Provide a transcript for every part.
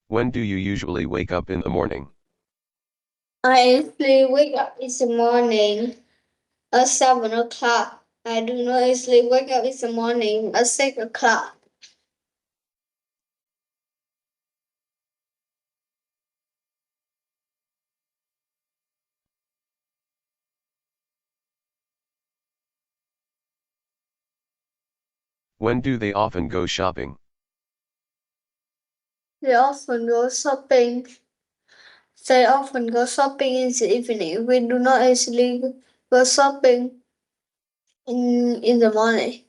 When do you usually wake up in the morning? I usually wake up in the morning at 7 o'clock. I do not usually wake up in the morning at 6 o'clock. When do they often go shopping? They often go shopping. They often go shopping in the evening. We do not usually go shopping in the morning.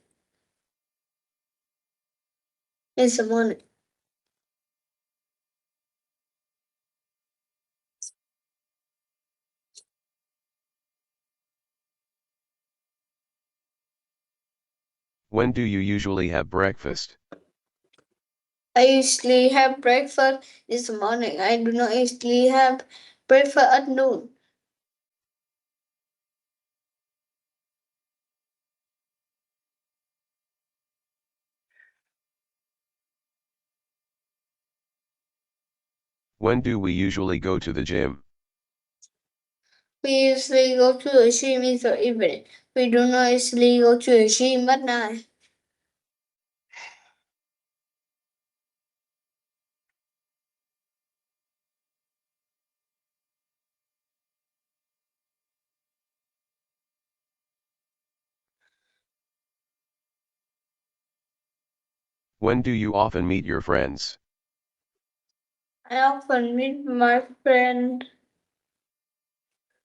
In the morning. When do you usually have breakfast? I usually have breakfast in the morning. I do not usually have breakfast at noon. When do we usually go to the gym? We usually go to the gym in the evening. We do not usually go to the gym at night. When do you often meet your friends? I often meet my friend.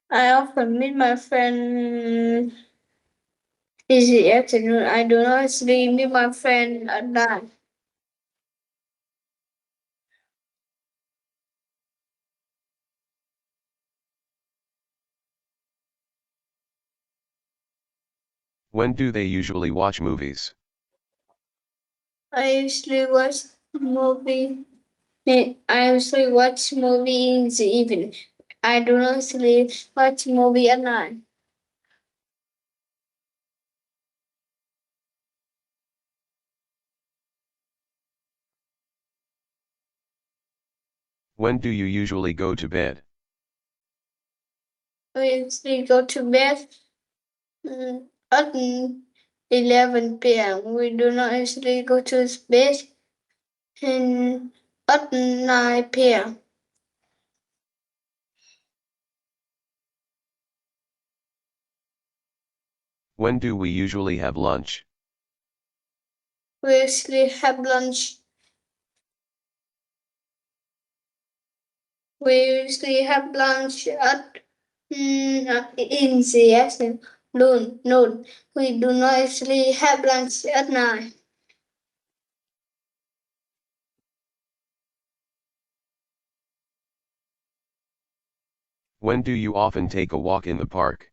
I often meet my friend in the afternoon. I do not usually meet my friend at night. When do they usually watch movies? I usually watch movie. I usually watch movie in the evening. I do not usually watch movie at night. When do you usually go to bed? We usually go to bed at 11 p.m. We do not usually go to bed at 9 p.m. When do we usually have lunch? We usually have lunch. We usually have lunch at in the afternoon. Noon. We do not usually have lunch at night. When do you often take a walk in the park?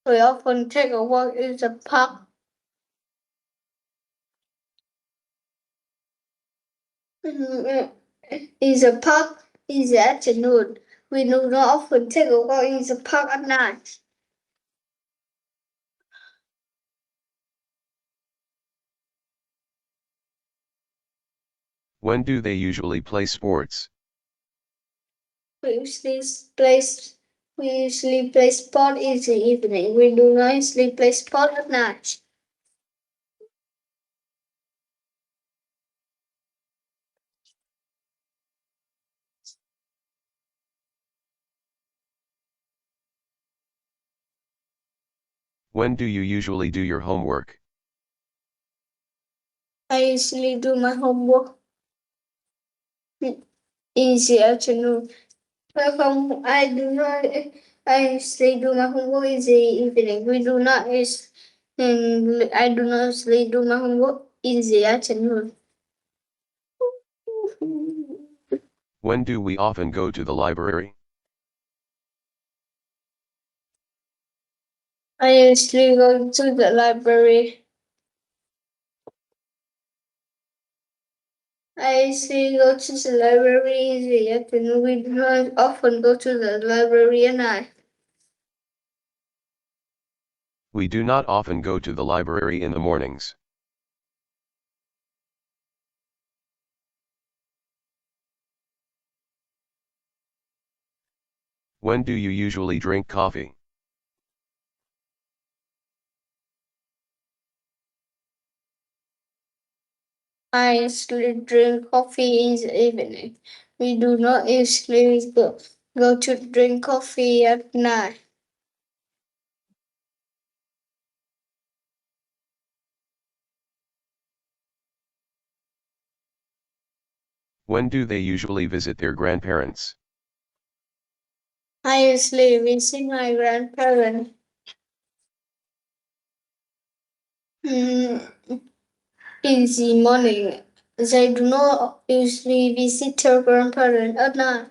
We often take a walk in the park. In the park in the afternoon. We do not often take a walk in the park at night. When do they usually play sports? We usually play. We usually play sport in the evening. We do not usually play sport at night. When do you usually do your homework? I usually do my homework in the afternoon. I do not. I usually do my homework in the evening. We do not. I do not usually do my homework in the afternoon. When do we often go to the library? I usually go to the library. I usually go to the library in the afternoon. We do not often go to the library at night. We do not often go to the library in the mornings. When do you usually drink coffee? I usually drink coffee in the evening. We do not usually go to drink coffee at night. When do they usually visit their grandparents? I usually visit my grandparents mm, in the morning. They do not usually visit their grandparents at night.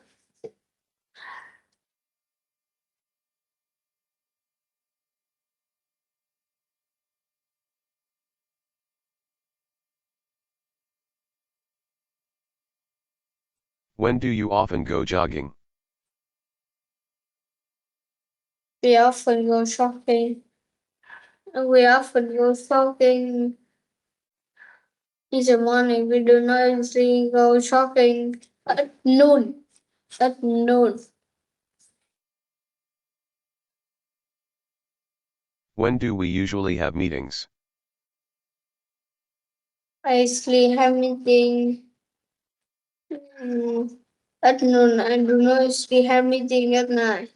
When do you often go jogging? We often go shopping. We often go shopping in the morning. We do not usually go shopping at noon. At noon. When do we usually have meetings? I usually have meeting mm, at noon. I do not usually have meeting at night.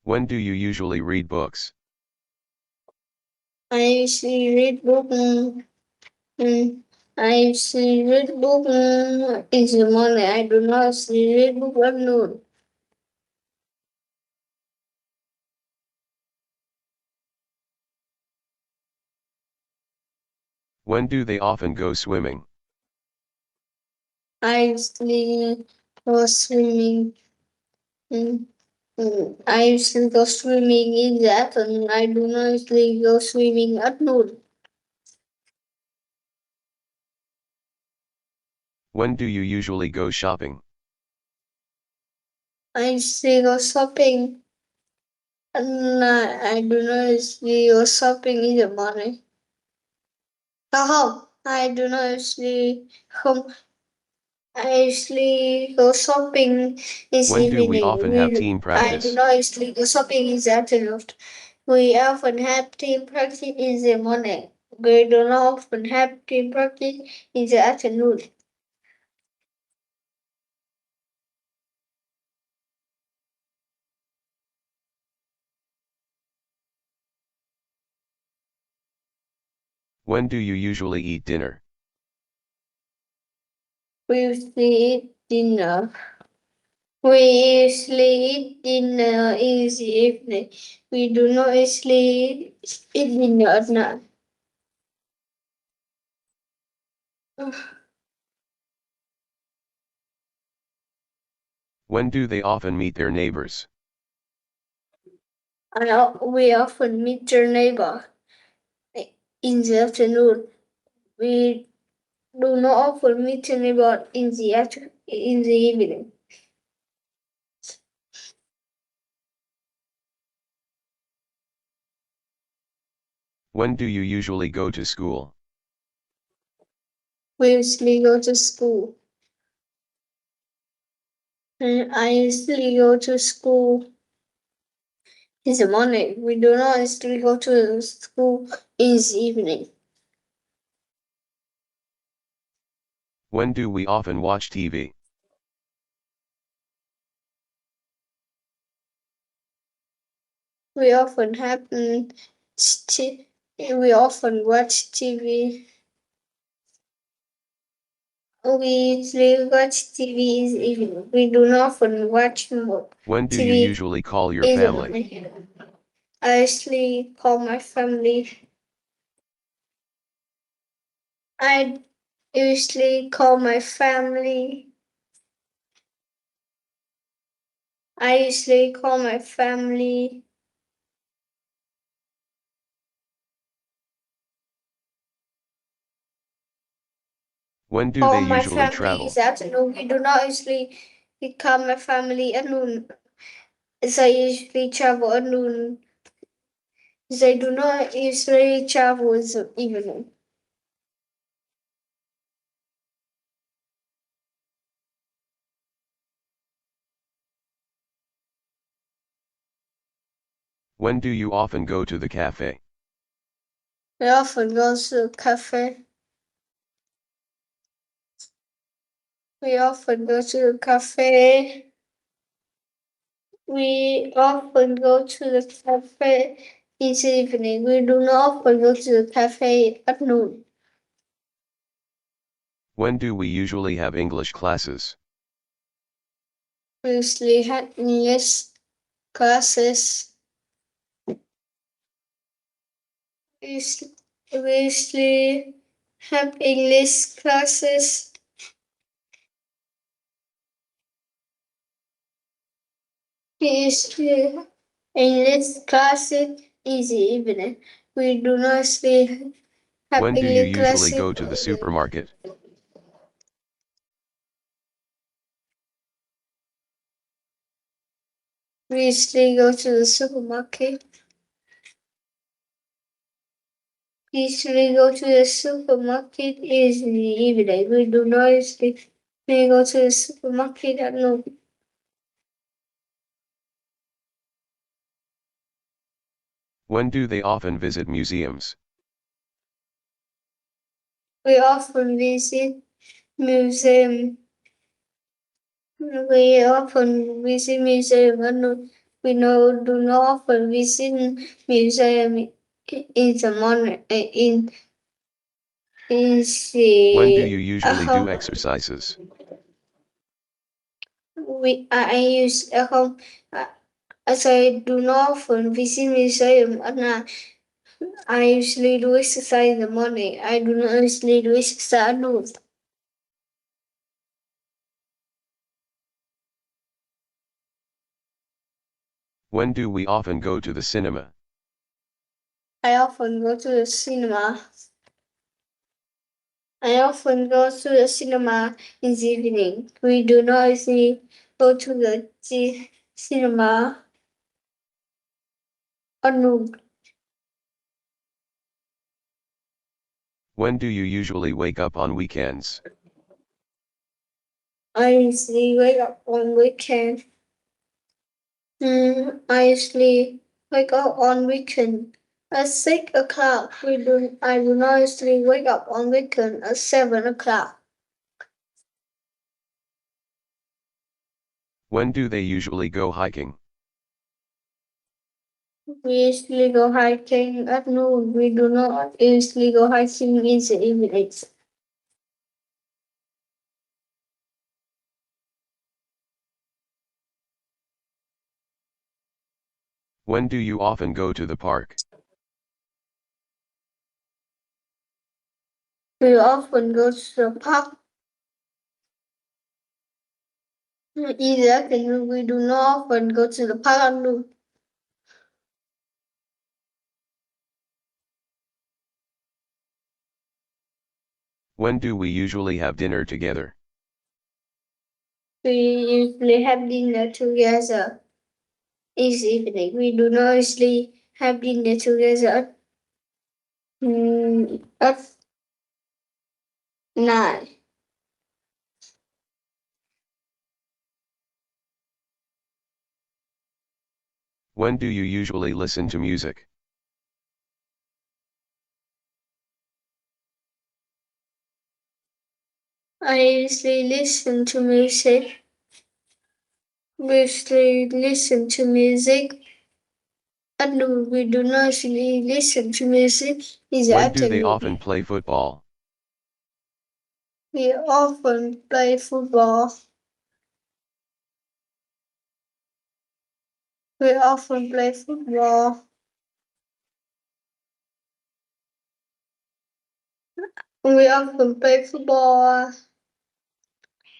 When do you usually read books? I usually read book. Mm, I usually read book in the morning. I do not usually read book at noon. When do they often go swimming? I usually go swimming. Mm, I usually go swimming in the afternoon. I do not usually go swimming at noon. When do you usually go shopping? I usually go shopping at night. I do not usually go shopping in the morning. Home. I do not usually home. I usually go shopping this When do we evening. often have team I do practice? not usually go shopping in the afternoon. We often have team practice in the morning. We do not often have team practice in the afternoon. When do you usually eat dinner? We usually eat dinner. We usually eat dinner in the evening. We do not usually eat dinner at night. When do they often meet their neighbors? We often meet your neighbor in the afternoon. We do not often meet your neighbor in the evening. When do you usually go to school? We usually go to school. And I usually go to school in the morning. We do not usually go to school in the evening. When do we often watch TV? We often happen. We often watch TV. We usually watch TV in the evening. We do not often watch When do you TV usually call your in the family? morning. I usually call my family. I usually call my family. I usually call my family. When do they Call my usually family travel? is afternoon. We do not usually call my family at noon. They usually travel at noon. They do not usually travel in the evening. When do you often go to the cafe? We often go to a cafe. We often go to a cafe. We often go to the cafe each evening. We do not often go to the cafe at noon. When do we usually have English classes? We usually have English classes. We usually have English classes. We usually have English classes each evening. We do not usually have When do you English usually classes. go to the supermarket? We usually go to the supermarket. We usually go to the supermarket in the evening. We do not usually go to the supermarket at noon. When do they often visit museums? We often visit museum. We often visit museum at noon. We know do not often visit museum in the morning in When do you the usually do exercises? I use at home. As I do not often visit museum at night. I usually do exercise in the morning. I do not usually do exercise at noon. When do we often go to the cinema? I often go to the cinema. I often go to the cinema in the evening. We do not usually go to the cinema at noon. When do you usually wake up on weekends? I usually wake up on weekend. I usually wake up on weekend at 6 o'clock. I do not usually wake up on weekend at 7 o'clock. When do they usually go hiking? We usually go hiking at noon. We do not usually go hiking in the evenings. When do you often go to the park? We often go to the park in the afternoon. We do not often go to the park at noon. When do we usually have dinner together? We usually have dinner together each evening. We do not usually have dinner together at night. When do you usually listen to music? I usually listen to music. We usually listen to music at noon. We do not usually listen to music in the When do they often afternoon. play football? We often play football. We often play football. We often play football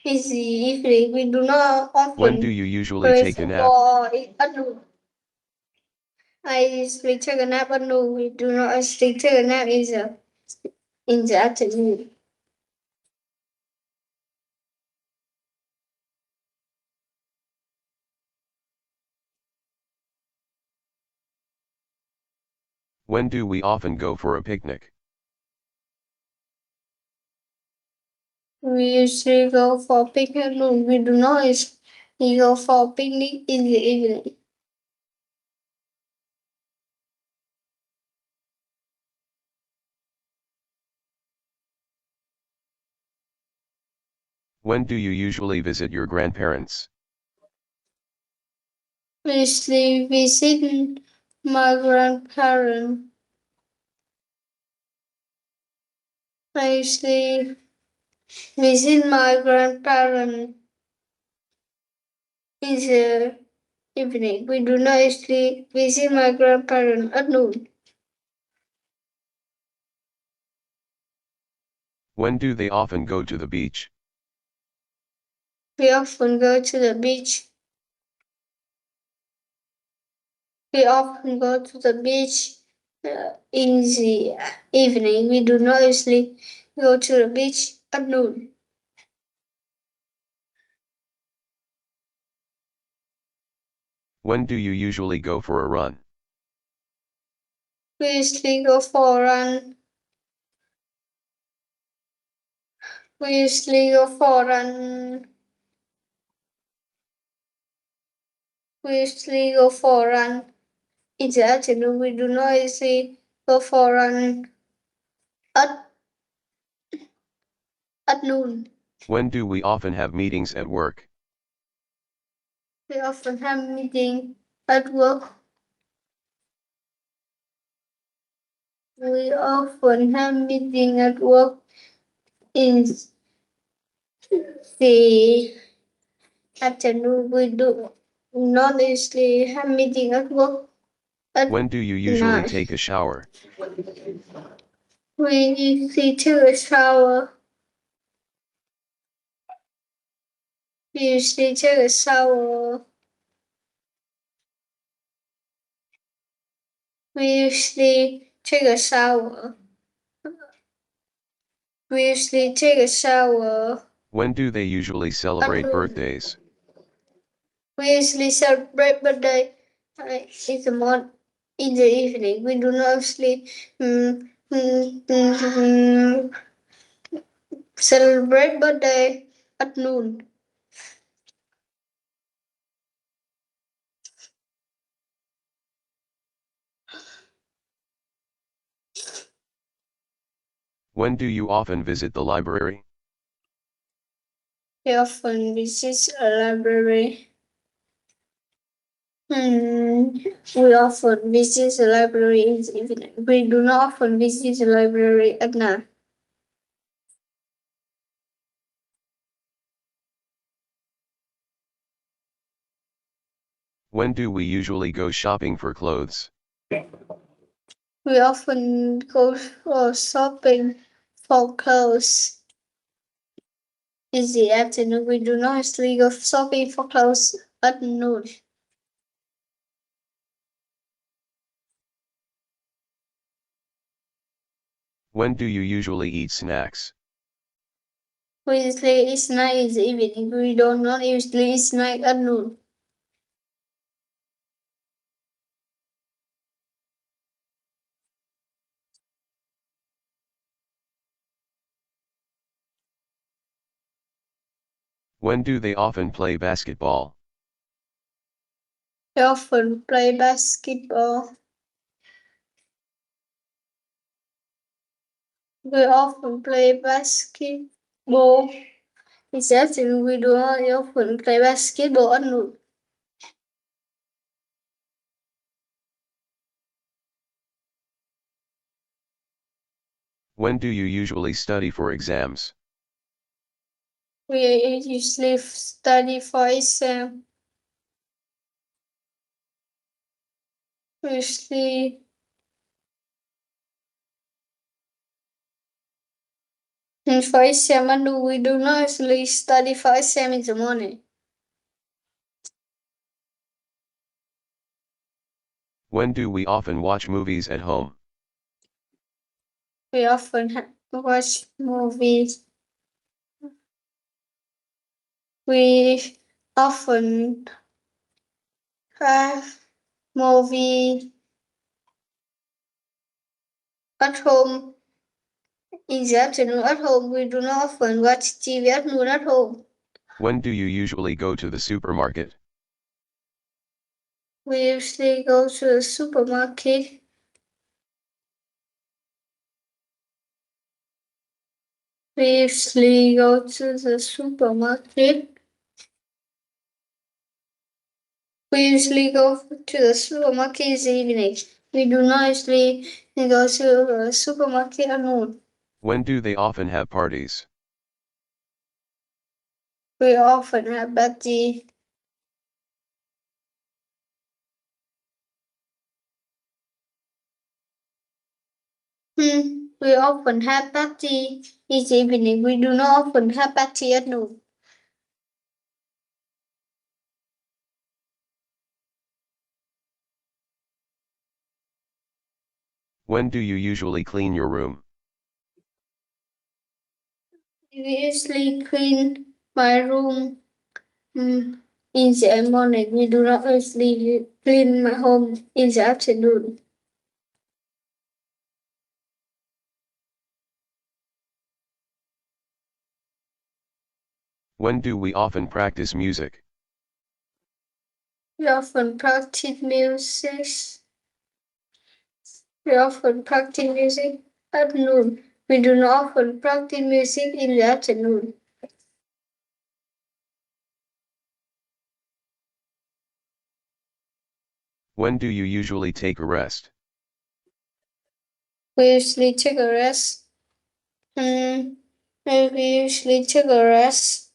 in the evening. We do not When do often you usually play take a nap? football at noon. I usually take a nap at noon. We do not actually take a nap in the afternoon. When do we often go for a picnic? We usually go for a picnic at noon. We do not usually go for a picnic in the evening. When do you usually visit your grandparents? We usually visit my grandparents. I usually visit my grandparents in the evening. We do not usually visit my grandparents at noon. When do they often go to the beach? We often go to the beach. We often go to the beach in the evening. We do not usually go to the beach at noon. When do you usually go for a run? We usually go for a run. We usually go for a run. We usually go for a run in the afternoon. We do not usually go for a run at, at noon. When do we often have meetings at work? We often have meeting at work. We often have meeting at work in the afternoon. We do not usually have meeting at work at When do you usually night. take a shower? We usually take a shower. We usually take a shower. We usually take a shower. We usually take a shower. When do they usually celebrate birthdays? We usually celebrate birthday in the morning, in the evening. We do not usually celebrate birthday at noon. When do you often visit the library? We often visit a library. We often visit the library in the evening. We do not often visit the library at night. When do we usually go shopping for clothes? We often go for shopping for clothes in the afternoon. We do not usually go shopping for clothes at noon. When do you usually eat snacks? We usually eat snack in the evening. We do not usually eat snack at noon. When do they often play basketball? We often play basketball. We often play basketball. In the afternoon, we do not often play basketball at noon. When do you usually study for exams? We usually study for exam. We usually for exam at noon. We do not usually study for exam in the morning. When do we often watch movies at home? We often watch movies. We often have movie at home in the afternoon. At home, we do not often watch TV at noon at home. When do you usually go to the supermarket? We usually go to the supermarket. We usually go to the supermarket. We usually go to the supermarket in the evening. We do not usually go to the supermarket at noon. When do they often have parties? We often have party. We often have party in the evening. We do not often have party at noon. When do you usually clean your room? We usually clean my room in the morning. We do not usually clean my home in the afternoon. When do we often practice music? We often practice music. We often practice music at noon. We do not often practice music in the afternoon. When do you usually take a rest? We usually take a rest. We usually take a rest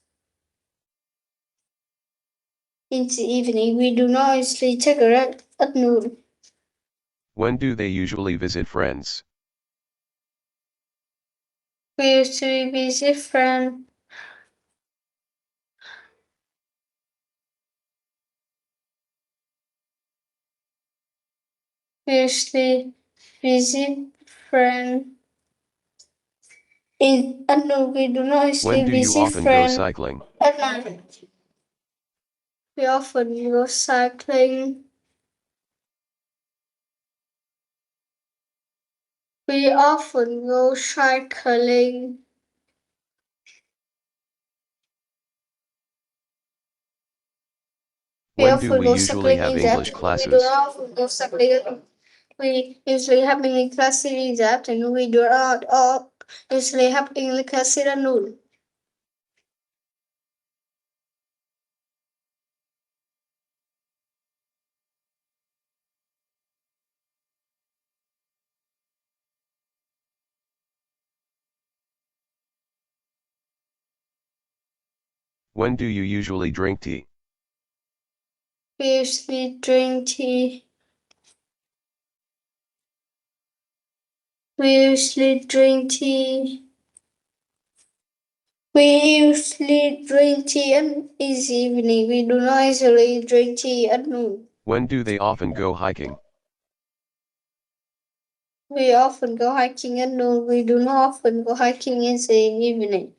in the evening. We do not usually take a rest at noon. When do they usually visit friends? We usually visit friends. We usually visit friends at noon. We do not usually When do you visit often go friends cycling? at night. We often go cycling. We often go cycling. We When do often we go usually cycling have in the English afternoon. We do classes? not often go cycling. We usually have in class in the afternoon. We do not all usually have in class in the noon. When do you usually drink tea? We usually drink tea. We usually drink tea. We usually drink tea in the evening. We do not usually drink tea at noon. When do they often go hiking? We often go hiking at noon. We do not often go hiking in the evening.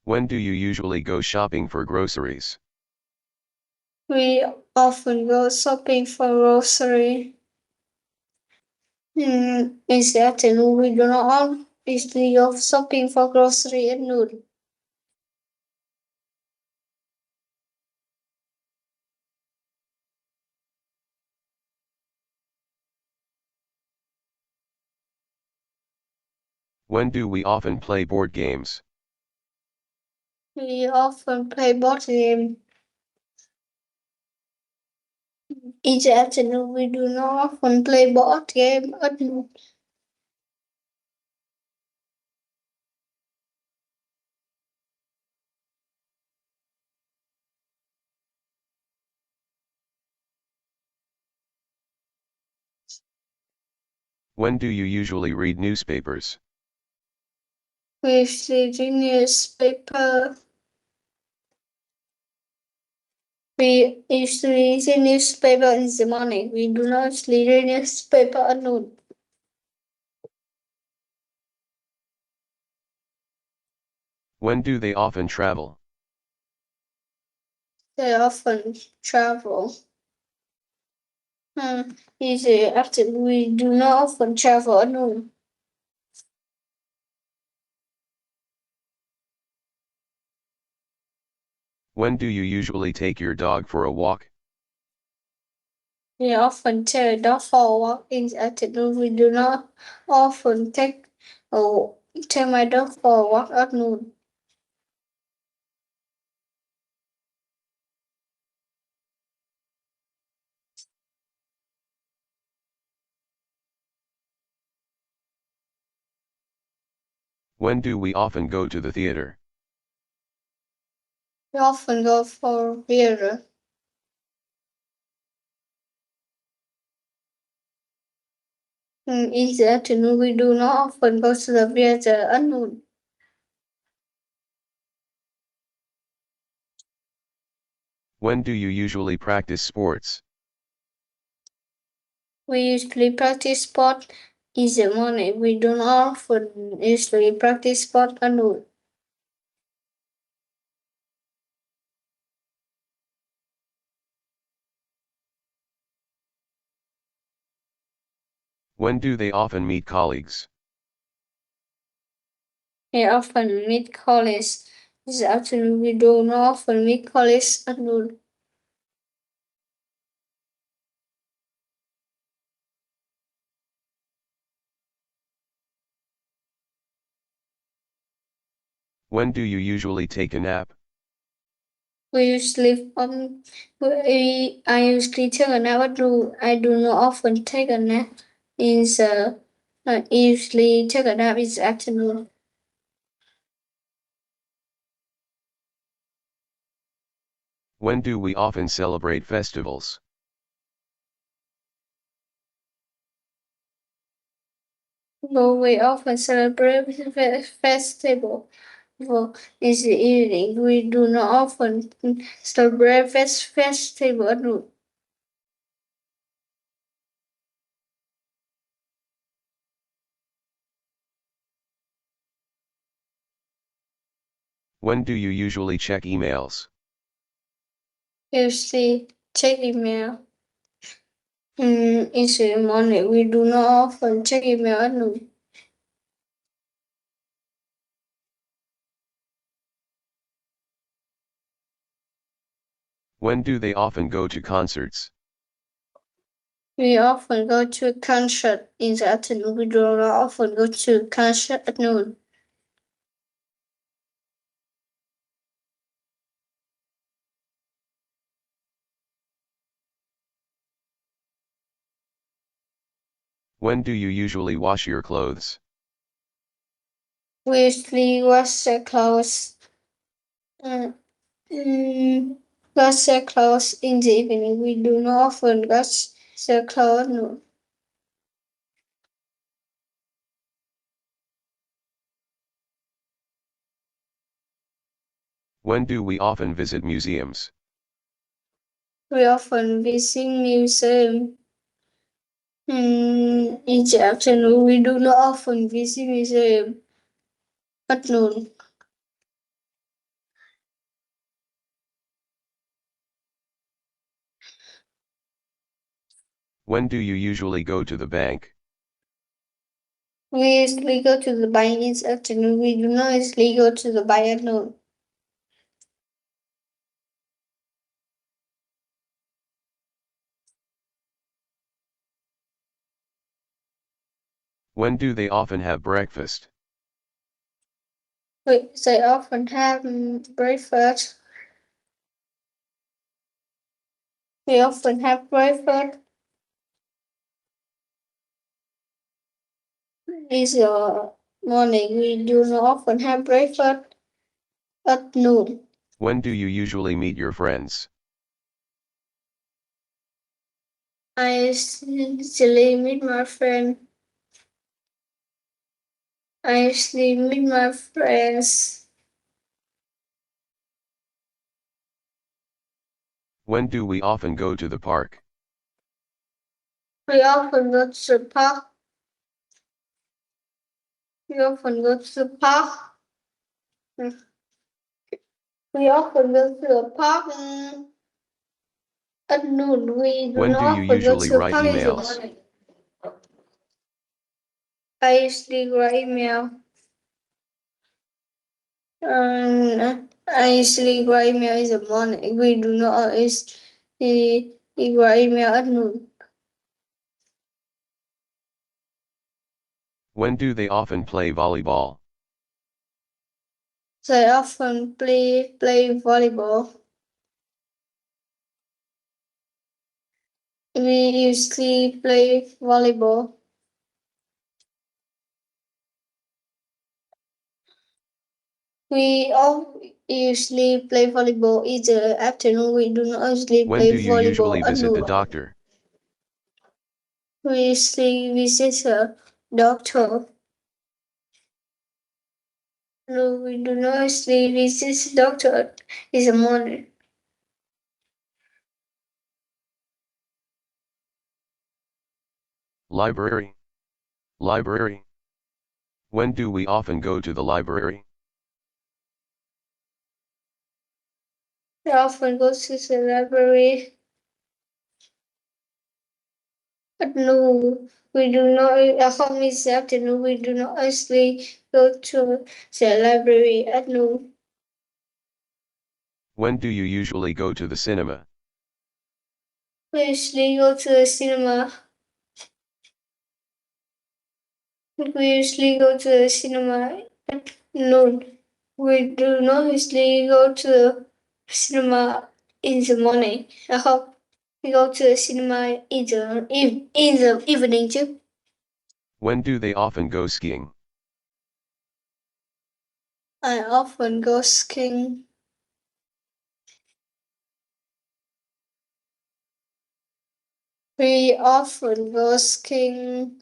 When do you usually go shopping for groceries? We often go shopping for grocery. In the afternoon, we do not usually go shopping for grocery at noon. When do we often play board games? We often play board game. In the afternoon, we do not often play board game at noon. When do you usually read newspapers? We usually read newspaper. We usually read newspaper in the morning. We do not usually read newspaper at noon. When do they often travel? They often travel. Usually after we do not often travel at noon. When do you usually take your dog for a walk? We often take a dog for a walk in the afternoon. We do not often take my dog for a walk at noon. When do we often go to the theater? We often go for theater. In the afternoon, we do not often go to the theater at noon. When do you usually practice sports? We usually practice sport in the morning. We do not often usually practice sport at noon. When do they often meet colleagues? We often meet colleagues in the afternoon. We do not often meet colleagues at noon. When do you usually take a nap? I usually take a nap at noon. I do not often take a nap in the I usually take a nap in the afternoon. When do we often celebrate festivals? But we often celebrate festival in the evening. We do not often celebrate festival at noon. When do you usually check emails? Usually check email in the morning. We do not often check email at noon. When do they often go to concerts? We often go to a concert in the afternoon. We do not often go to a concert at noon. When do you usually wash your clothes? We usually wash the clothes. Uh, wash the clothes in the evening. We do not often wash the clothes at noon. When do we often visit museums? We often visit museum in the afternoon. We do not often visit museum at noon. When do you usually go to the bank? We usually go to the bank in the afternoon. We do not usually go to the bank at noon. When do they often have breakfast? They often have breakfast. We often have breakfast in the morning. We do not often have breakfast at noon. When do you usually meet your friends? I usually meet my friend. I usually meet my friends. When do we often go to the park? We often go to the park. We often go to the park. We often go to the park at noon. We do When do not you often go usually to the write park in the emails? morning. I usually write email. I usually write email in the morning. We do not always write email at noon. When do they often play volleyball? They often play volleyball. We usually play volleyball. We all usually play volleyball in the afternoon. We do not usually When play do you usually volleyball at visit the noon. doctor? We usually visit a doctor. No, we do not usually visit doctor in the morning. Library. Library. When do we often go to the library? We often go to the library. But no, we do not. At home is afternoon. We do not usually go to the library at noon. When do you usually go to the cinema? We usually go to the cinema. We usually go to the cinema at noon. We do not usually go to the cinema in the morning. I hope we go to the cinema in the evening too. When do they often go skiing? I often go skiing. We often go skiing.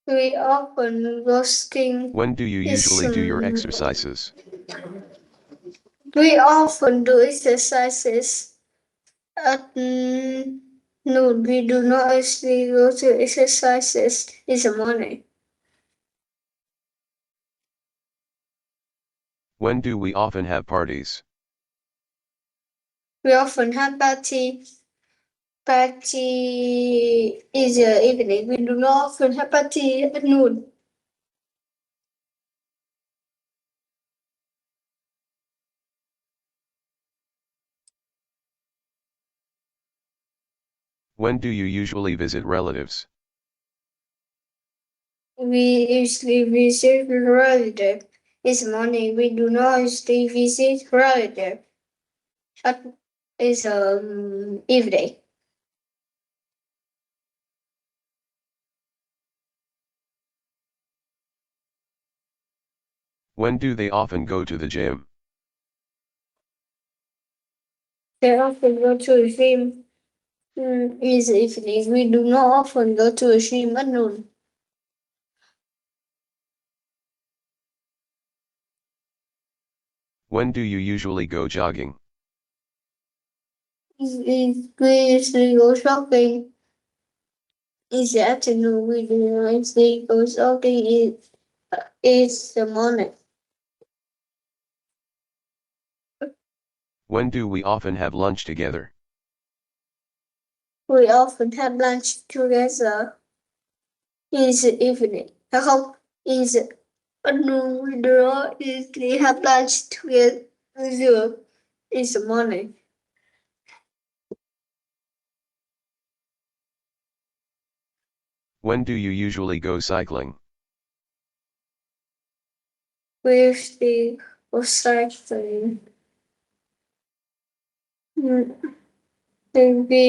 We often go skiing. When do you It's, usually do your exercises? we often do exercises at noon. We do not actually go to exercises in the morning. When do we often have parties? We often have party in the evening. We do not often have party at noon. When do you usually visit relatives? We usually visit relative. This morning we do not usually visit relative at this evening. When do they often go to the gym? They often go to a gym in the evening. We do not often go to a gym at noon. When do you usually go jogging? We usually go shopping in the afternoon. We do not usually go shopping in the morning. When do we often have lunch together? We often have lunch together in the evening. I hope in the afternoon we do not usually have lunch together in the morning. When do you usually go cycling? We usually go cycling. We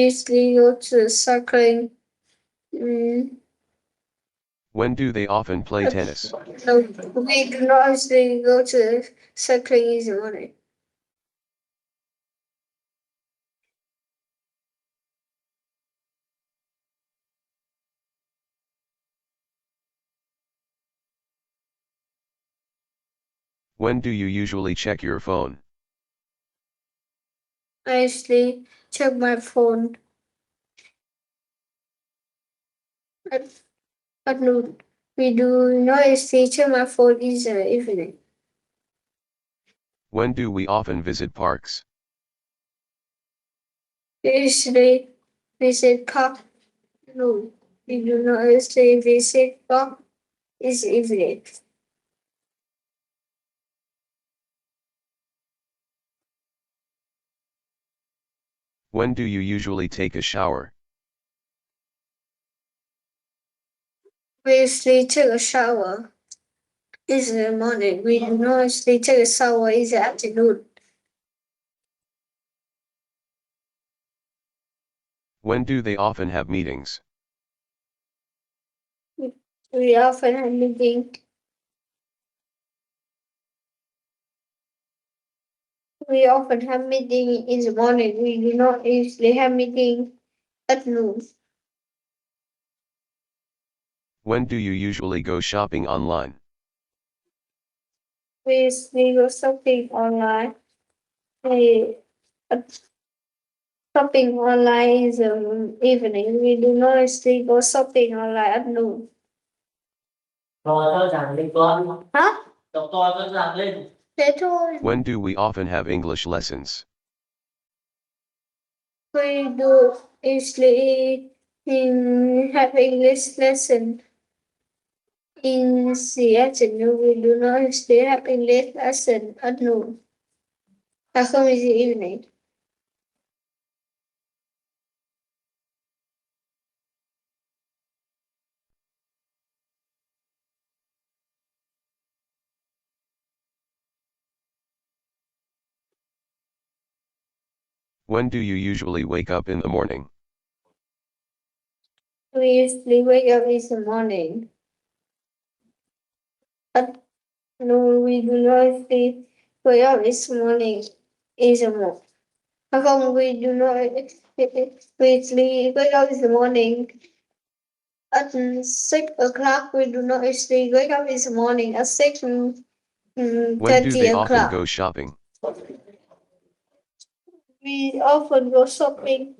usually go to cycling. Mm, When do they often play tennis? no, we do not usually go to cycling in the morning. When do you usually check your phone? I usually check my phone at, at noon. We do not usually check my phone in the evening. When do we often visit parks? We usually visit park. No, we do not usually visit park. is evening. When do you usually take a shower? We usually take a shower in the morning. We do not usually take a shower in the afternoon. When do they often have meetings? We often have meeting. We often have meeting in the morning. We do not usually have meeting at noon. When do you usually go shopping online? We usually go shopping online. We shopping online in the evening. We do not usually go shopping online at noon. Hả? Thế thôi. When do we often have English lessons? We do usually have English lesson in the afternoon. We do not usually have English lesson at noon. Không, in the evening. When do you usually wake up in the morning? We usually wake up in the morning. At noon, we do not usually wake up in the morning. In the morning. Không, we do not usually wake up in the morning. At 6 o'clock, we do not usually wake up in the morning. At 6 When do 30 they often o'clock. go shopping? We often go shopping.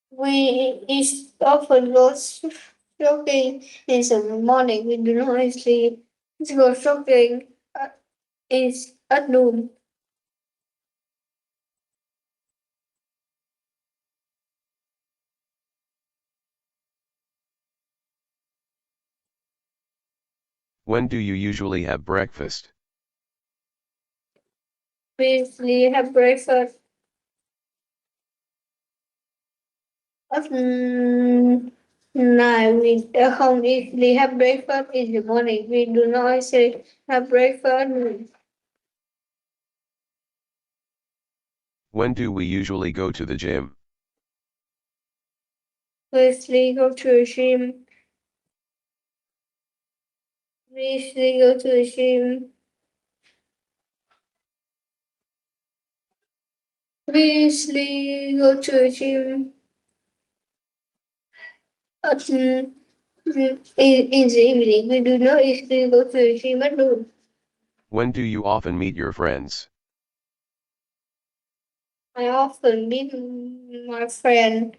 We often go shopping in the morning. We do not usually go shopping at noon. When do you usually have breakfast? We usually have breakfast at 9. We không usually have breakfast in the morning. We do not usually have breakfast at noon. When do we usually go to the gym? We usually go to the gym. We usually go to the gym. We usually go to the gym at in the evening. We do not usually go to the gym at noon. When do you often meet your friends? I often meet my friend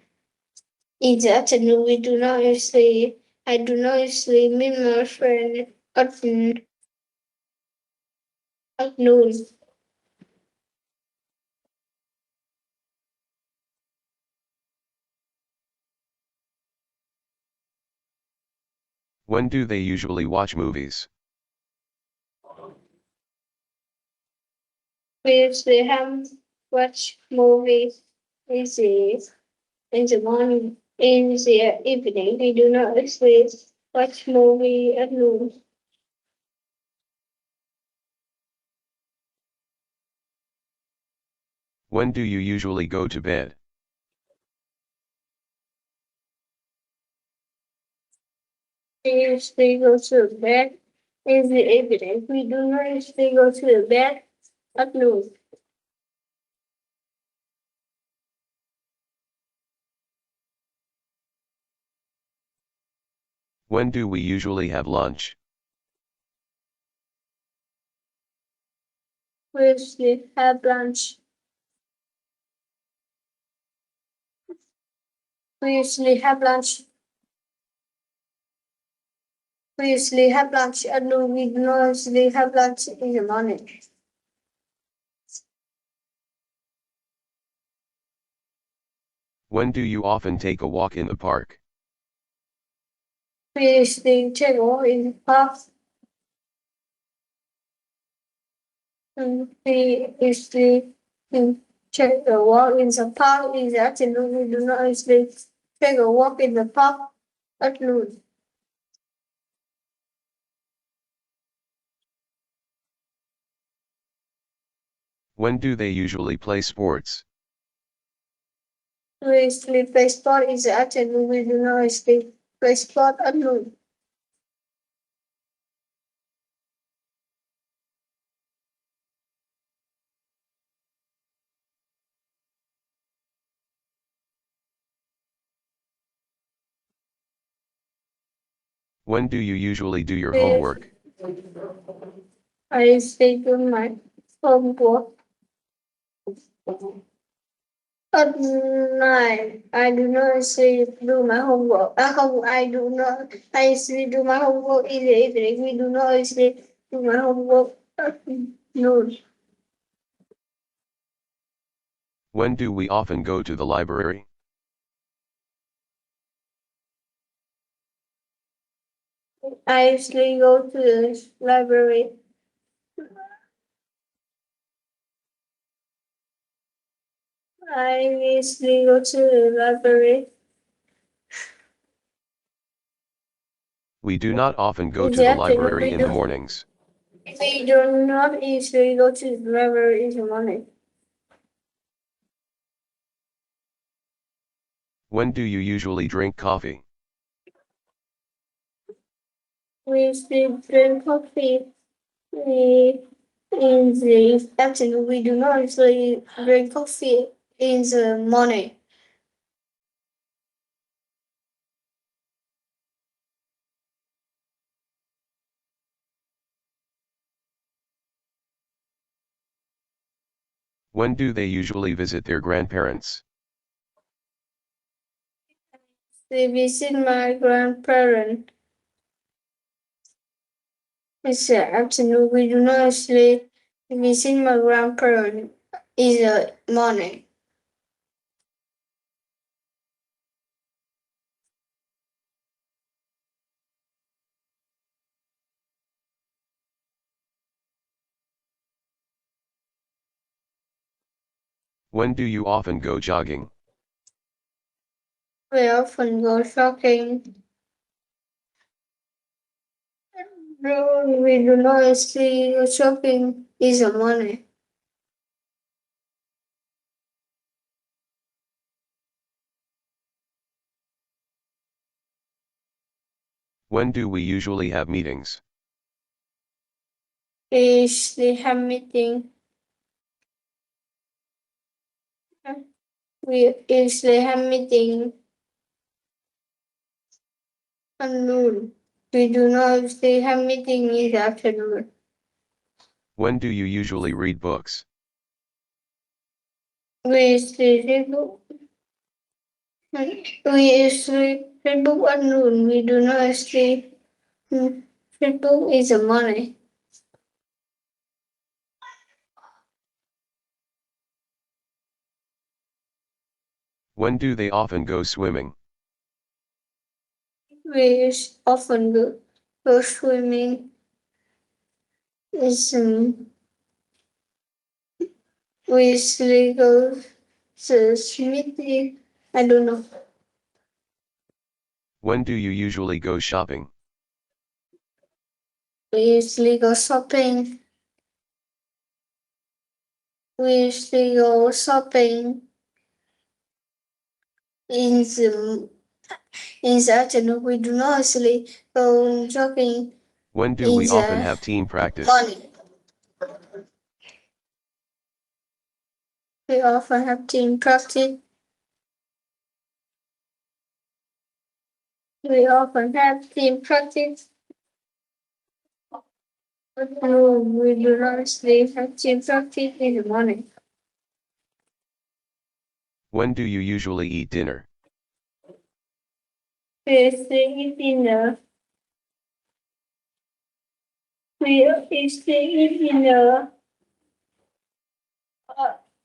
in the afternoon. We do not usually. I do not usually meet my friend at noon. When do they usually watch movies? We usually have watch movies in the morning. In the evening, we do not usually watch movie at noon. When do you usually go to bed? We usually go to bed in the evening. We do not usually go to bed at noon. When do we usually have lunch? We usually have lunch. We usually have lunch. We usually have lunch at noon. We do not usually have lunch in the morning. When do you often take a walk in the park? We usually take a walk in the park. We usually take a walk in the park in the afternoon. We do not usually take a walk in the park at noon. When do they usually play sports? We usually play sport in the afternoon. We do not usually play sport at noon. When do you usually do your We, homework? I usually do my homework at night. I do not usually do my homework. I do not. I usually do my homework in the evening. We do not usually do my homework at noon. When do we often go to the library? I usually go to the library. I usually go to the library We do not often go in to the the afternoon. library in the mornings. We do not usually go to the library in the morning. When do you usually drink coffee? We usually drink coffee in the afternoon. We do not usually drink coffee in the morning. When do they usually visit their grandparents? We visit my grandparents in the afternoon. We do not usually visit my grandparents in the morning. When do you often go jogging? We often go shopping. No, we do not usually go shopping in the morning. When do we usually have meetings? We usually have meeting. We usually have meeting at noon. We do not usually have meeting in the afternoon. When do you usually read books? We usually read book. We usually read book at noon. We do not usually read book in the morning. When do they often go swimming? We often go swimming. Is we usually go to swimming. I don't know. When do you usually go shopping? We usually go shopping. We usually go shopping in the afternoon. We do not usually go shopping When do in we often the have team practice? morning. We often have team practice. We often have team practice. But no, we do not usually have team practice in the morning. When do you usually eat dinner? We usually eat dinner. We usually eat dinner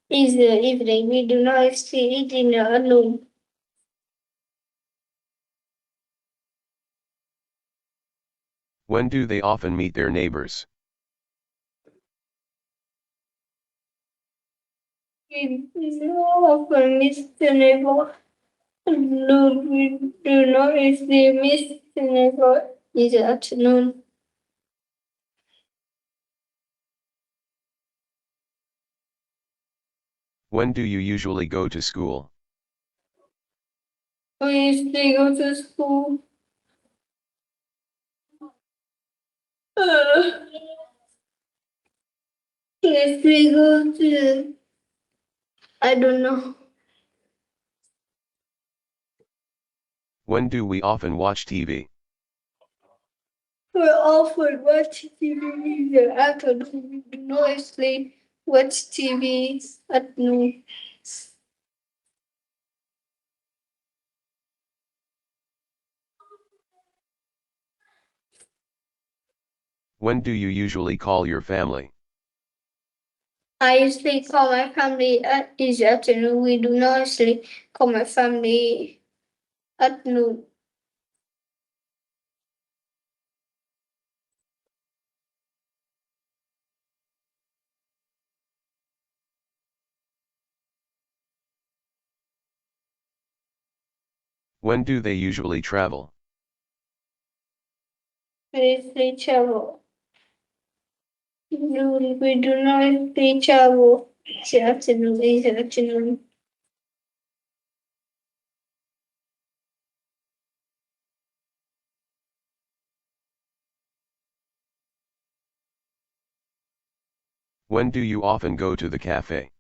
in the evening. We do not usually eat dinner alone. When do they often meet their neighbors? We do often miss the neighbor. No, we do not usually miss the neighbor in the afternoon. When do you usually go to school? We usually go to school. Uh, yes, we go to, I don't know. When do we often watch TV? We often watch TV in the afternoon. We do not usually watch TV at noon. When do you usually call your family? I usually call my family at in the afternoon. We do not usually call my family at noon. When do they usually travel? We usually travel. No, we do not usually travel the afternoon in the afternoon. When do you often go to the cafe?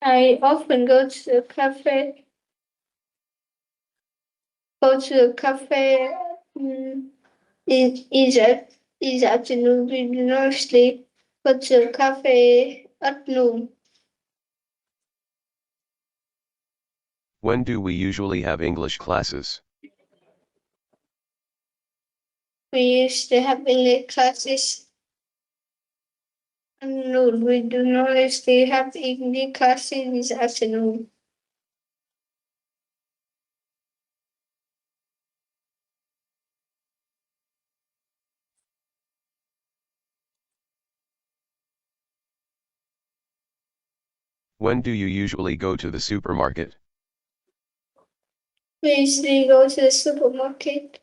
I often go to the cafe. Go to the cafe in the afternoon. We do not usually go to the cafe at noon. When do we usually have English classes? We used to have English classes at noon. We do not usually have English classes this afternoon. When do you usually go to the supermarket? We usually go to the supermarket.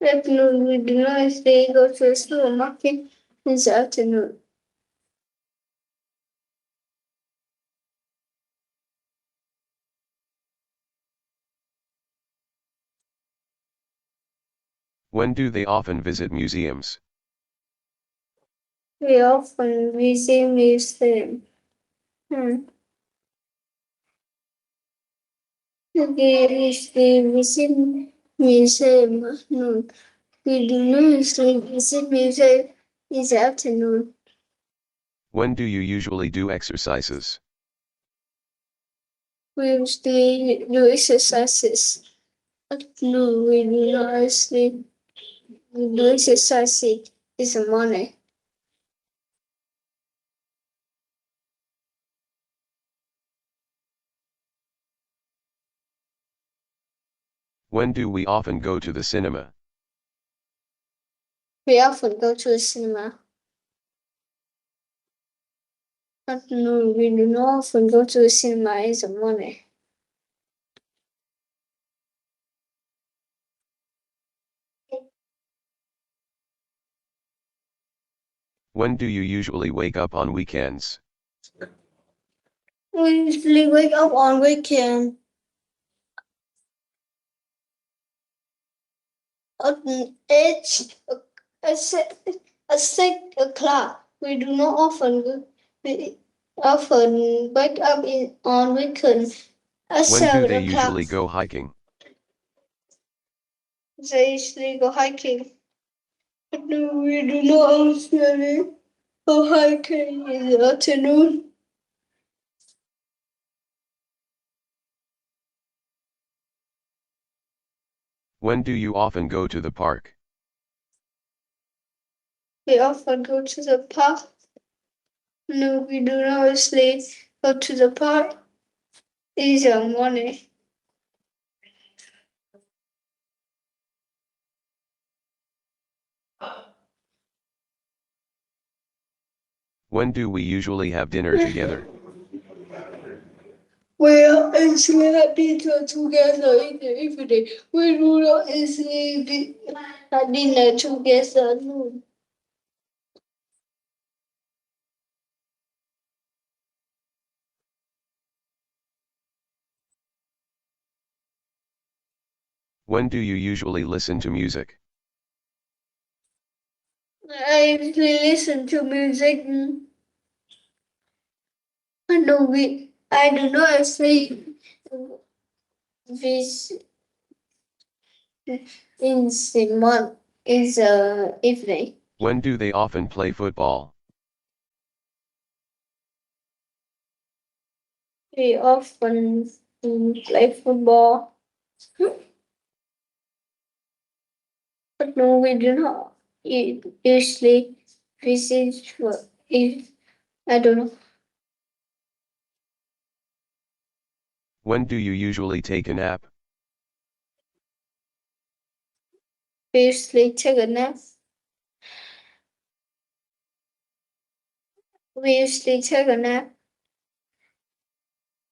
At noon, we do not usually go to the supermarket in the afternoon. When do they often visit museums? We often visit museum. Hmm. We usually visit museum at noon. We do not usually visit museum in the afternoon. When do you usually do exercises? We usually do exercises at noon. We do not usually do exercises in the morning. When do we often go to the cinema? We often go to the cinema. At noon, we do not often go to the cinema in the morning. When do you usually wake up on weekends? We usually wake up on weekend at 8 at 6 o'clock. We do not we often wake up on weekends at When do 7 they o'clock. usually go hiking? They usually go hiking. But no, we do not usually go hiking in the afternoon. When do you often go to the park? We often go to the park. No, we do not usually go to the park. is a money. When do we usually have dinner together? We are actually have dinner together in the evening. We do not actually have dinner together. No. When do you usually listen to music? I usually listen to music. No, I do not actually this in the month is evening. When do they often play football? We often play football, but no, we do not usually visit for if I don't know. When do you usually take a nap? We usually take a nap. We usually take a nap.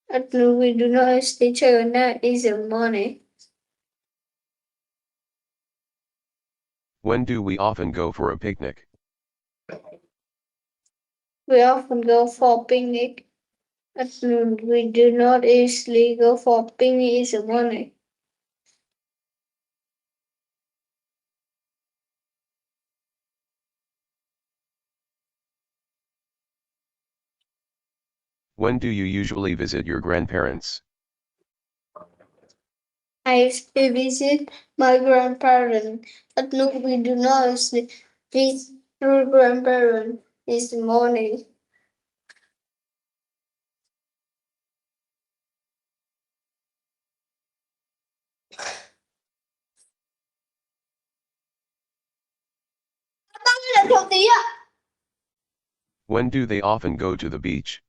But no, we do not usually take a nap in the morning. When do we often go for a picnic? We often go for picnic. At noon, we do not usually go for picnic in the morning. When do you usually visit your grandparents? I usually visit my grandparents. At noon, we do not usually visit our grandparents in the morning. When do they often go to the beach?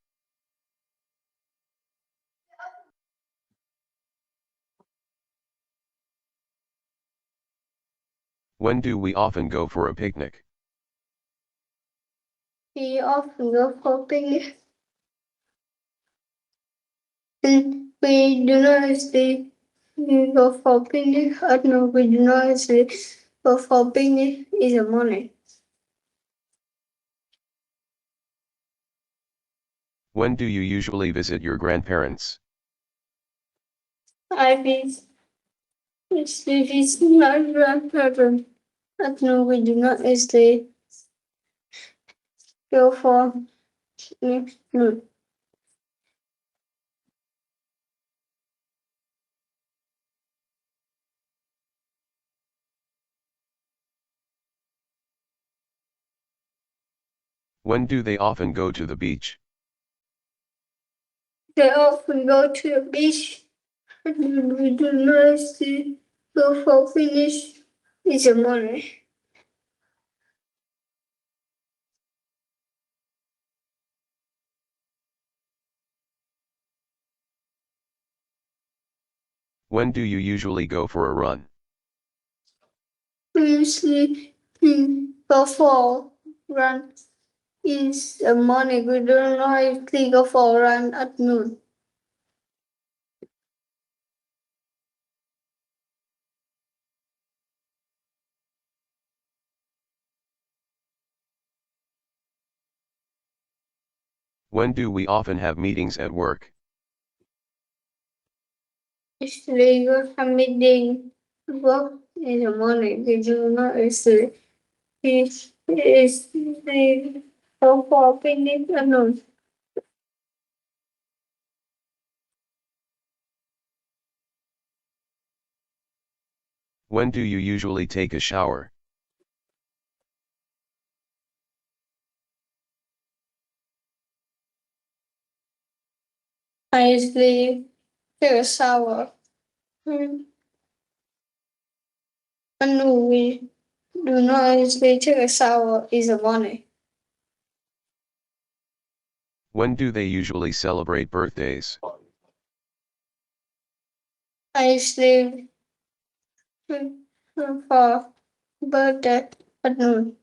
When do we often go for a picnic? We often go for picnic. And we do not usually go for picnic. At noon, we do not usually go for picnic in the morning. When do you usually visit your grandparents? I usually visit my grandparents. At noon, we do not usually go for noon. When do they often go to the beach? They often go to the beach. At noon, we do not usually go for finish in the morning. When do you usually go for a run? We usually go for run in the morning. We do not usually go for a run at noon. When do we often have meetings at work? Usually go for meeting work in the morning. We do not usually go for picnic at noon. When do you usually take a shower? I usually take a shower. And no, we do not usually take a shower in the morning. When do they usually celebrate birthdays? I sleep for birthday at noon.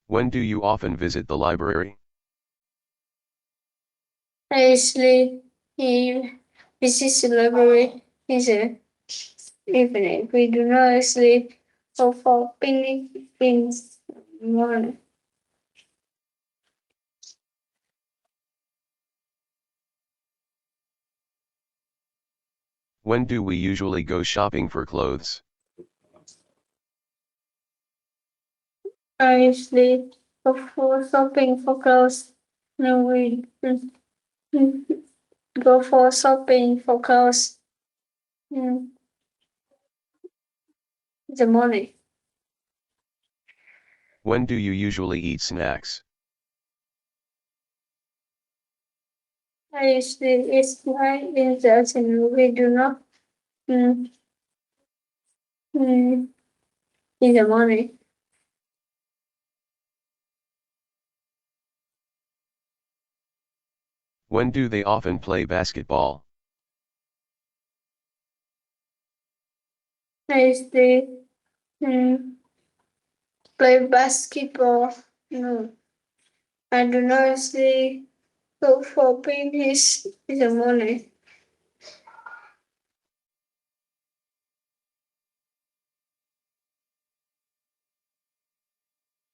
When do you often visit the library? I sleep in visit the library in the evening. We do not sleep for picnic in the morning. When do we usually go shopping for clothes? I sleep for shopping for clothes. No, we go for shopping for clothes in the morning. When do you usually eat snacks? I sleep is night in the afternoon. We do not mm, mm, in the morning. When do they often play basketball? I sleep mm, play basketball. No, I do not sleep go for picnic in the morning.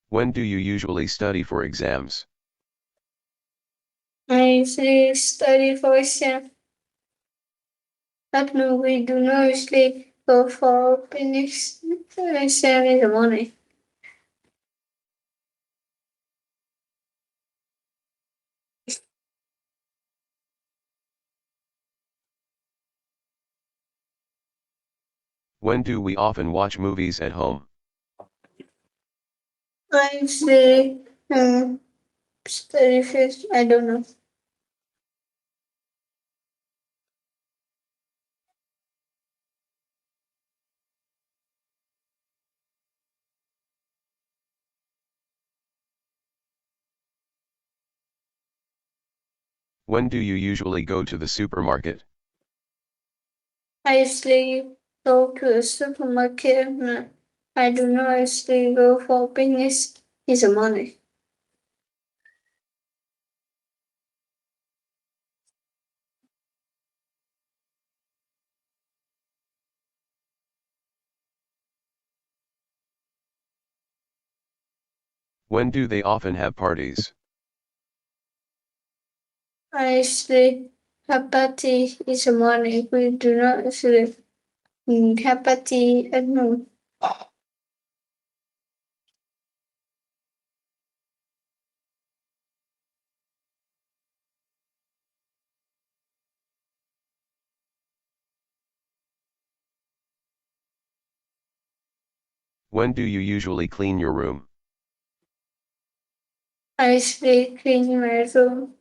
When do you usually study for exams? I sleep study for exam. At noon we do not sleep go for picnic exam in the morning. When do we often watch movies at home? I sleep study first. I don't know. When do you usually go to the supermarket? I usually go to a supermarket. I do not usually go for business in the morning. When do they often have parties? I usually have party in the morning. We do not usually have party at noon. When do you usually clean your room? I usually clean my room.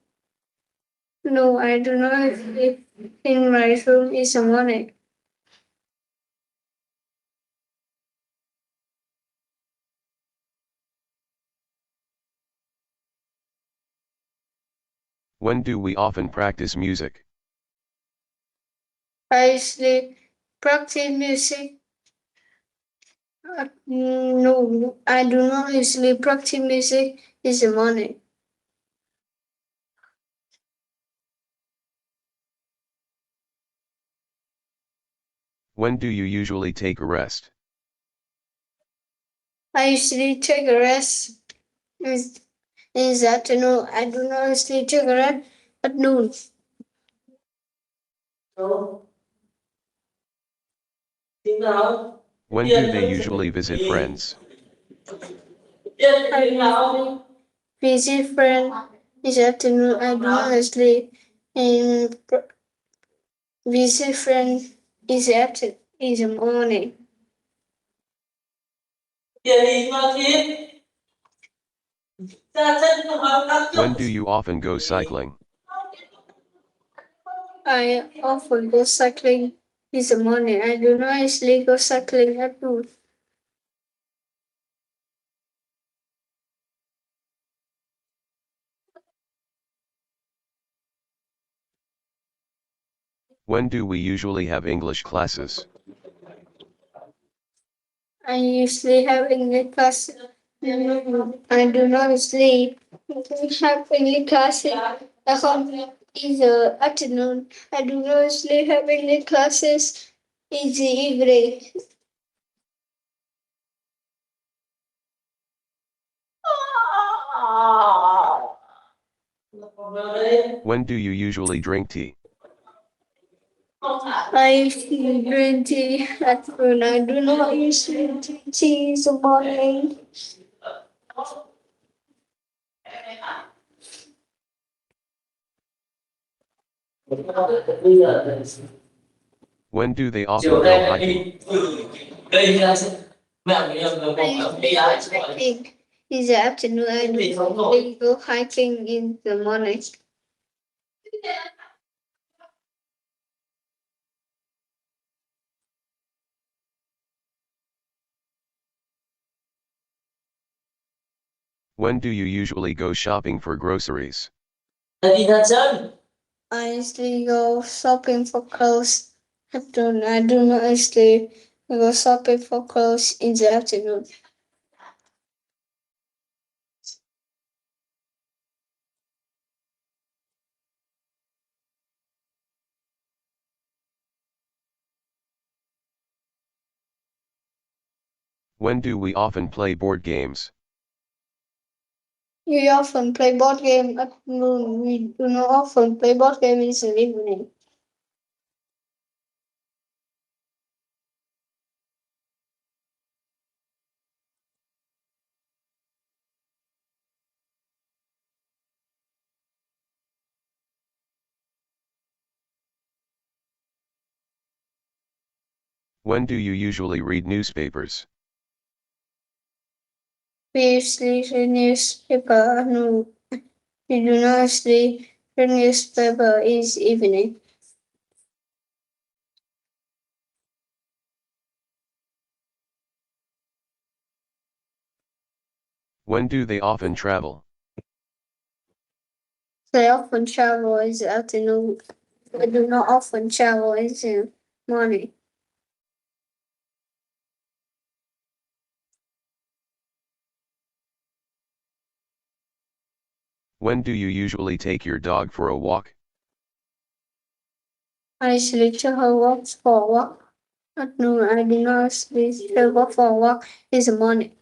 No, I do not usually clean my room in the morning. When do we often practice music? I usually practice music. No, I do not usually practice music in the morning. When do you usually take a rest? I usually take a rest in the afternoon. I do not usually take a rest at noon. When do they usually visit friends? I usually visit friends in the afternoon. I do not usually visit friends in the morning. When do you often go cycling? I often go cycling in the morning. I do not usually go cycling at noon. When do we usually have English classes? I usually have English class. I do not usually have English class in the afternoon. I do not usually have English classes in the evening. When do you usually drink tea? I drink tea at noon. I do not usually drink tea in the morning. When do they often go hiking? Hiking in the afternoon. I do not usually go hiking in the morning. When do you usually go shopping for groceries? I usually go shopping for clothes afternoon. I do not usually go shopping for clothes in the afternoon. When do we often play board games? We often play board game at noon. We do not often play board game in the evening. When do you usually read newspapers? We usually read newspaper at noon. We do not usually read newspaper in the evening. When do they often travel? They often travel in the afternoon. I do not often travel in the morning. When do you usually take your dog for a walk? I usually travel for a walk at noon. I do not usually travel for a walk in the morning.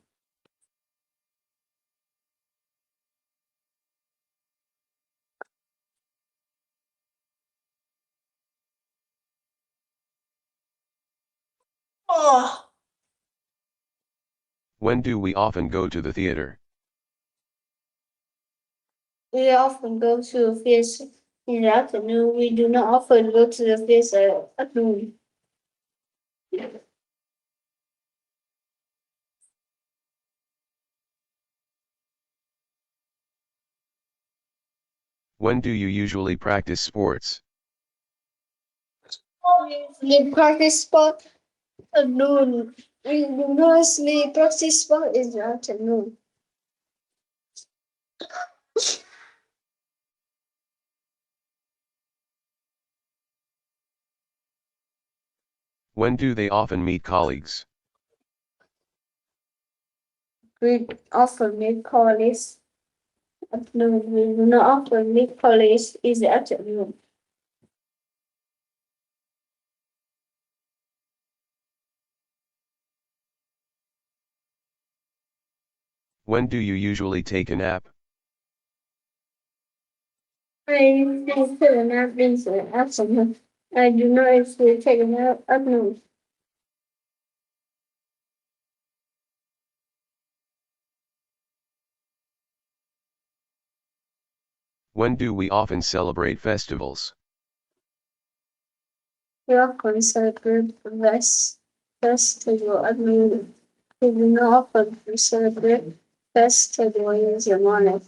Oh. When do we often go to the theater? We often go to a theater in the afternoon. We do not often go to the theater at noon. When do you usually practice sports? We practice sport at noon. We do not usually practice sport in the afternoon. When do they often meet colleagues? We often meet colleagues at noon. We do not often meet colleagues in the afternoon. When do you usually take a nap? I take a nap in the afternoon. I do not usually take a nap at noon. When do we often celebrate festivals? We often celebrate the festival at noon. We do not often celebrate festival in the morning.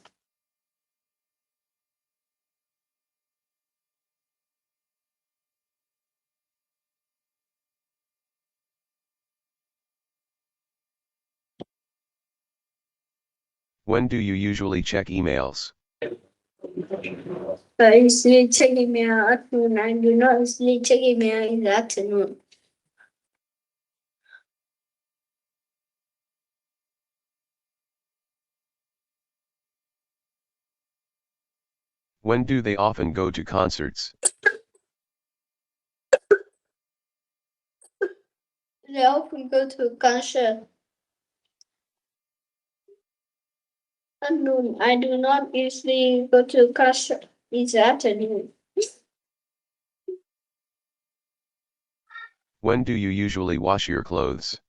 When do you usually check emails? I usually check email at noon. I do not usually check email in the afternoon. When do they often go to concerts? They often go to a concert at noon. I do not usually go to a concert in the afternoon. When do you usually wash your clothes?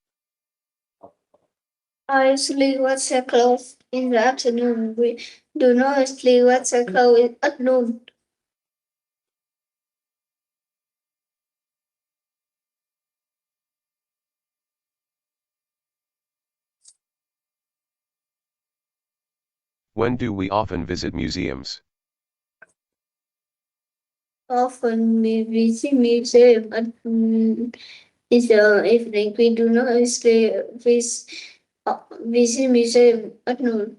I usually wash the clothes in the afternoon. We do not usually wash the clothes at noon. When do we often visit museums? Often we visit museum at in the evening. We do not usually visit museum at noon.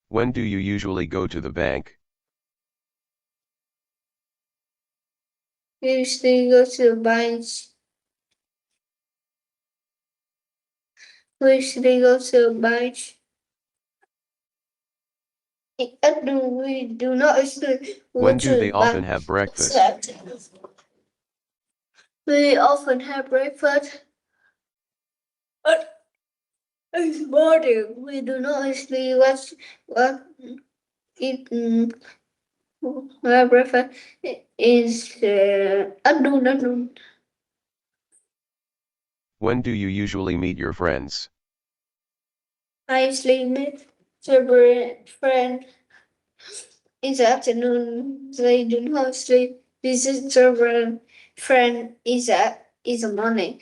When do you usually go to the bank? We usually go to the beach. We usually go to the beach. At noon, we do not usually go When to do the they often beach. have breakfast? We often have breakfast at this morning. We do not usually watch what eat breakfast is at noon. At noon. When do you usually meet your friends? I usually meet favorite friend in the afternoon. They do not usually visit favorite friend in the morning.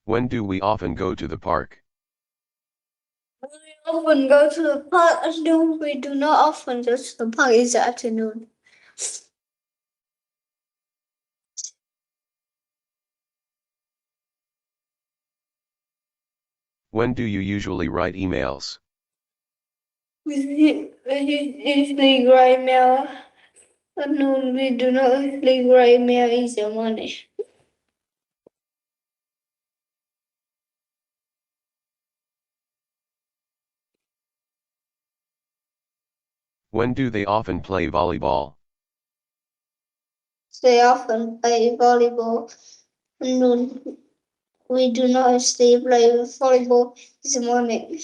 When do we often go to the park? We often go to the park at noon. We do not often go to the park in the afternoon. When do you usually write emails? We usually write mail at noon. We do not usually write mail in the morning. When do they often play volleyball? They often play volleyball at noon. We do not usually play volleyball in the morning.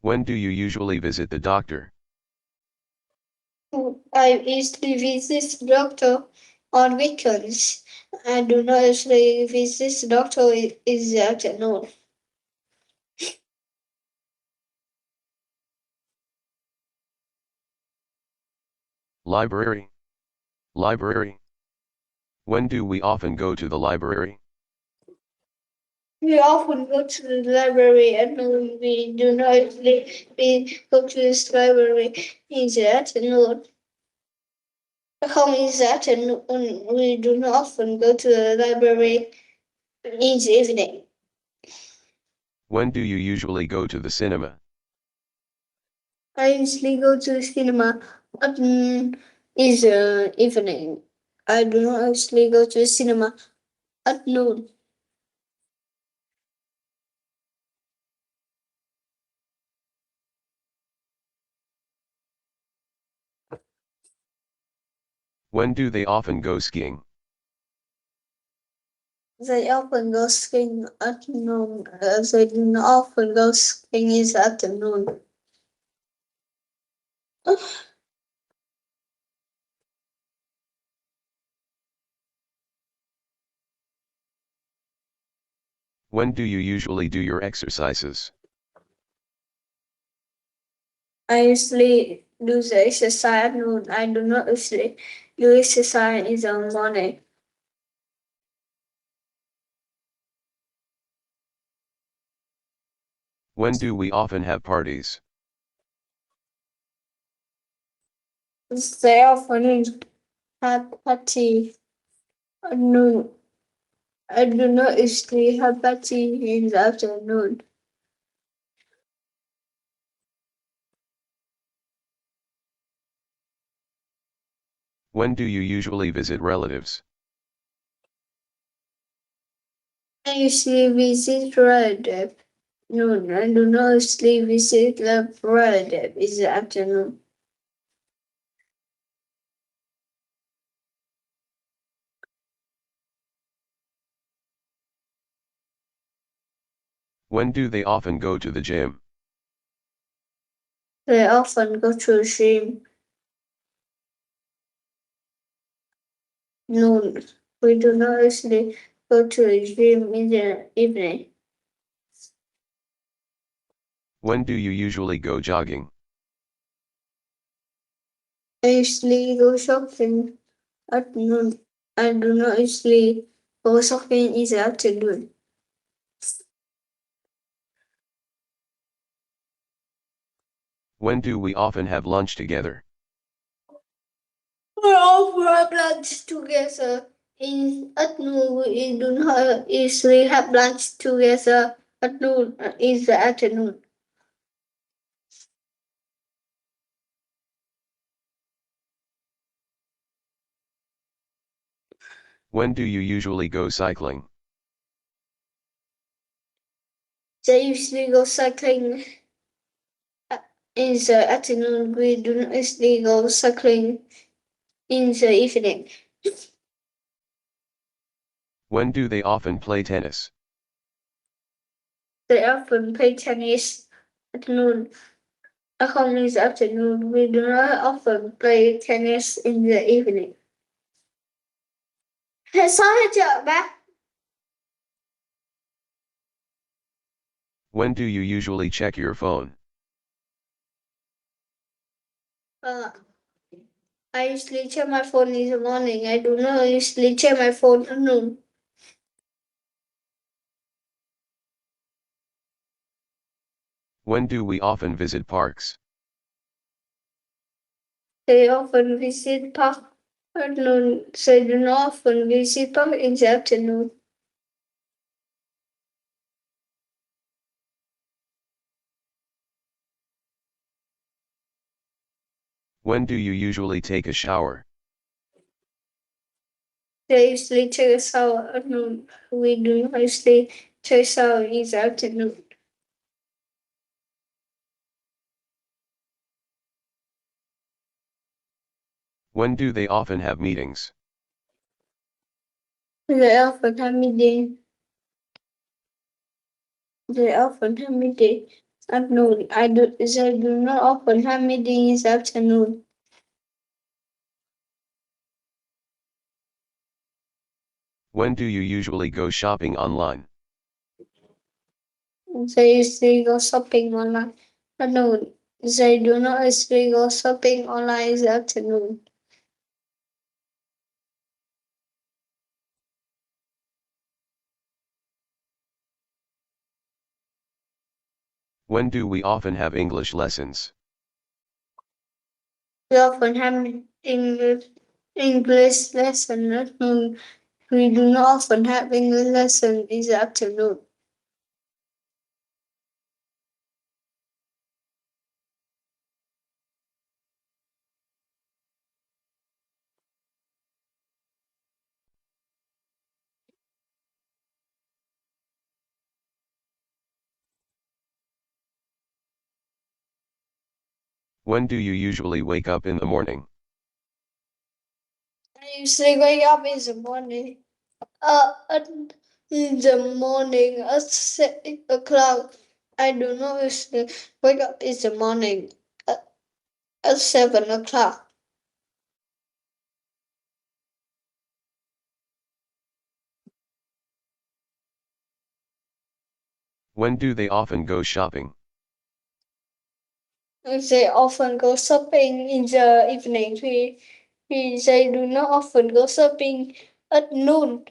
When do you usually visit the doctor? I usually visit the doctor on weekends. I do not usually visit the doctor in the afternoon. Library. Library. When do we often go to the library? We often go to the library at noon. We do not usually go to this library in the afternoon. Home in the afternoon. We do not often go to the library in the evening. When do you usually go to the cinema? I usually go to the cinema at in the evening. I do not usually go to the cinema at noon. When do they often go skiing? They often go skiing at noon. They do not often go skiing in the afternoon. When do you usually do your exercises? I usually do the exercise at noon. I do not usually do exercise in the morning. When do we often have parties? They often have party at noon. I do not usually have party in the afternoon. When do you usually visit relatives? I usually visit relative. Noon. I do not usually visit the relative in the afternoon. When do they often go to the gym? They often go to the gym. Noon. We do not usually go to the gym in the evening. When do you usually go jogging? I usually go shopping at noon. I do not usually go shopping in the afternoon. When do we often have lunch together? We all have lunch together. In at noon, we do not usually have lunch together at noon in the afternoon. When do you usually go cycling? They usually go cycling in the afternoon. We do not usually go cycling in the evening. When do they often play tennis? They often play tennis at noon. Không in the afternoon. We do not often play tennis in the evening. Sao hết chợ bác? When do you usually check your phone? Uh, I usually check my phone in the morning. I do not usually check my phone at noon. When do we often visit parks? They often visit park at noon. They do not often visit park in the afternoon. When do you usually take a shower? They usually take a shower at noon. We do not usually take a shower in the afternoon. When do they often have meetings? They often have meeting. They often have meeting at noon. They do not often have meeting in the afternoon. When do you usually go shopping online? They usually go shopping online at noon. They do not usually go shopping online in the afternoon. When do we often have English lessons? We often have English lesson at noon. We do not often have English lesson in the afternoon. When do you usually wake up in the morning? I usually wake up in the morning. In the morning at 6 o'clock. I do not usually wake up in the morning at 7 o'clock. When do they often go shopping? They often go shopping in the evening. They do not often go shopping at noon.